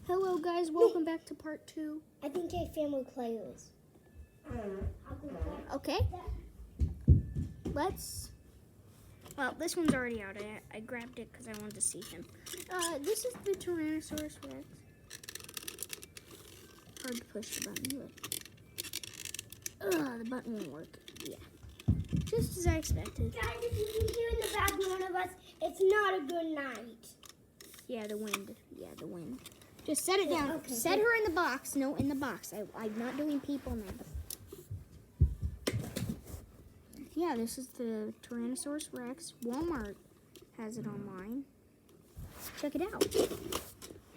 Hello guys, welcome back to part 2. I think I found what Clay is. Okay. Well, this one's already out. I grabbed it because I wanted to see him. This is the Tyrannosaurus Rex. Hard to push the button, but the button won't work. Yeah. Just as I expected. Guys, if you can hear in the background of us, it's not a good night. Yeah, the wind. Just set it down. Okay. Set her in the box. No, in the box. I'm not doing people now. Yeah, this is the Tyrannosaurus Rex. Walmart has it online. Check it out.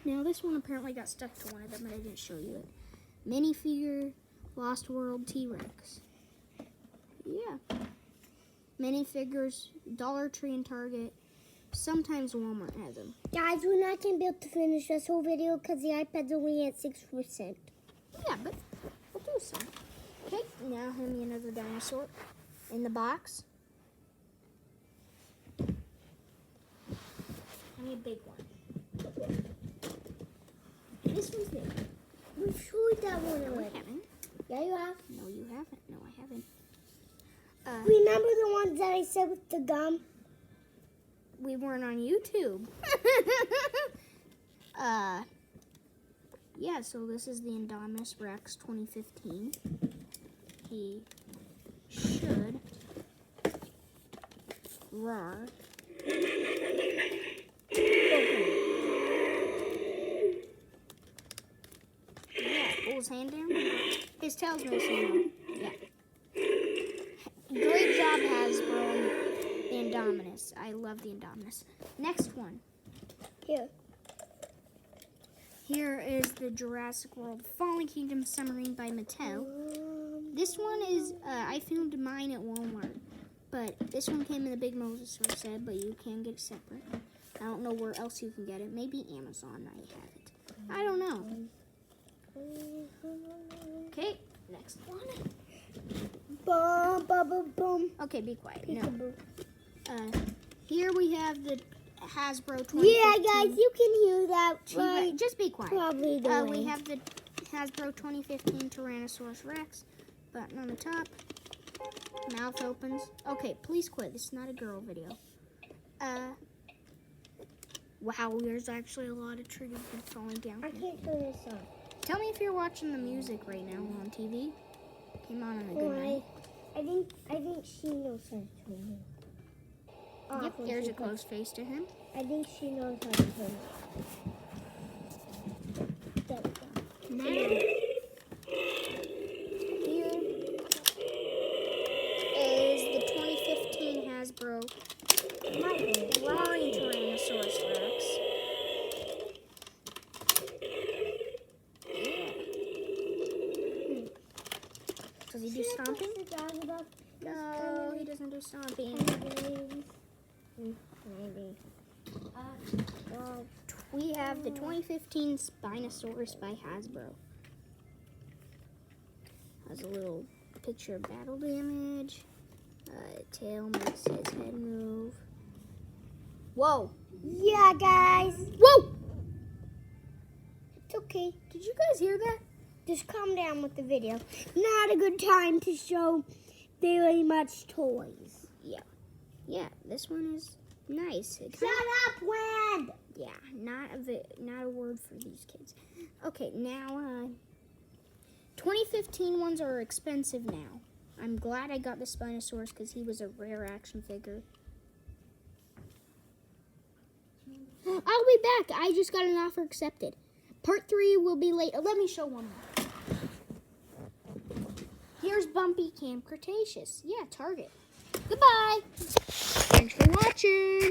Now, this one apparently got stuck to one of them, but I didn't show you it. Minifigure Lost World T-Rex. Yeah. Minifigures, Dollar Tree and Target. Sometimes Walmart has them. Guys, we're not going to be able to finish this whole video because the iPad's only at 6%. Yeah, but we'll do some. Okay, now hand me another dinosaur in the box. I need a big one. This one's big. We've showed that one No, I already. haven't. Yeah, you have. No, you haven't. No, I haven't. Remember the ones that I said with the gum? We weren't on YouTube. Yeah, so this is the Indominus Rex 2015. He should roar. Yeah, pull his hand down. His tail's missing. Yeah. Great job, Hasbro. The Indominus. I love the Indominus. Next one. Here. Here is the Jurassic World Fallen Kingdom submarine by Mattel. This one is, I found mine at Walmart. But this one came in the Big Mosasaur set, but you can get it separate. I don't know where else you can get it. Maybe Amazon might have it. I don't know. Okay, next one. Boom, boom, boom, boom. Okay, be quiet. No. Peekaboo. Here we have the Hasbro 2015. Yeah, guys, you can hear that, right? Just be quiet. Probably the We way. have the Hasbro 2015 Tyrannosaurus Rex. Button on the top. Mouth opens. Okay, please quit. This is not a girl video. Wow, there's actually a lot of trees falling down I here. can't turn this on. Tell me if you're watching the music right now on TV. Came on a good night. I think she knows how to turn it. Yep, there's a close face to him. I think she knows how to turn it. There we go. Now, here is the 2015 Hasbro Roaring Tyrannosaurus Rex. Does he do stomping? No, he doesn't do stomping. Maybe. We have the 2015 Spinosaurus by Hasbro. Has a little picture of battle damage. Tail makes his head move. Whoa! Yeah, guys. Whoa! It's okay. Did you guys hear that? Just calm down with the video. Not a good time to show very much toys. Yeah, this one is nice. Shut up, Wend! Yeah, not a word for these kids. Okay, now 2015 ones are expensive now. I'm glad I got the Spinosaurus because he was a rare action figure. I'll be back. I just got an offer accepted. Part 3 will be later. Let me show one more. Here's Bumpy Camp Cretaceous. Yeah, Target. Goodbye. Thanks for watching.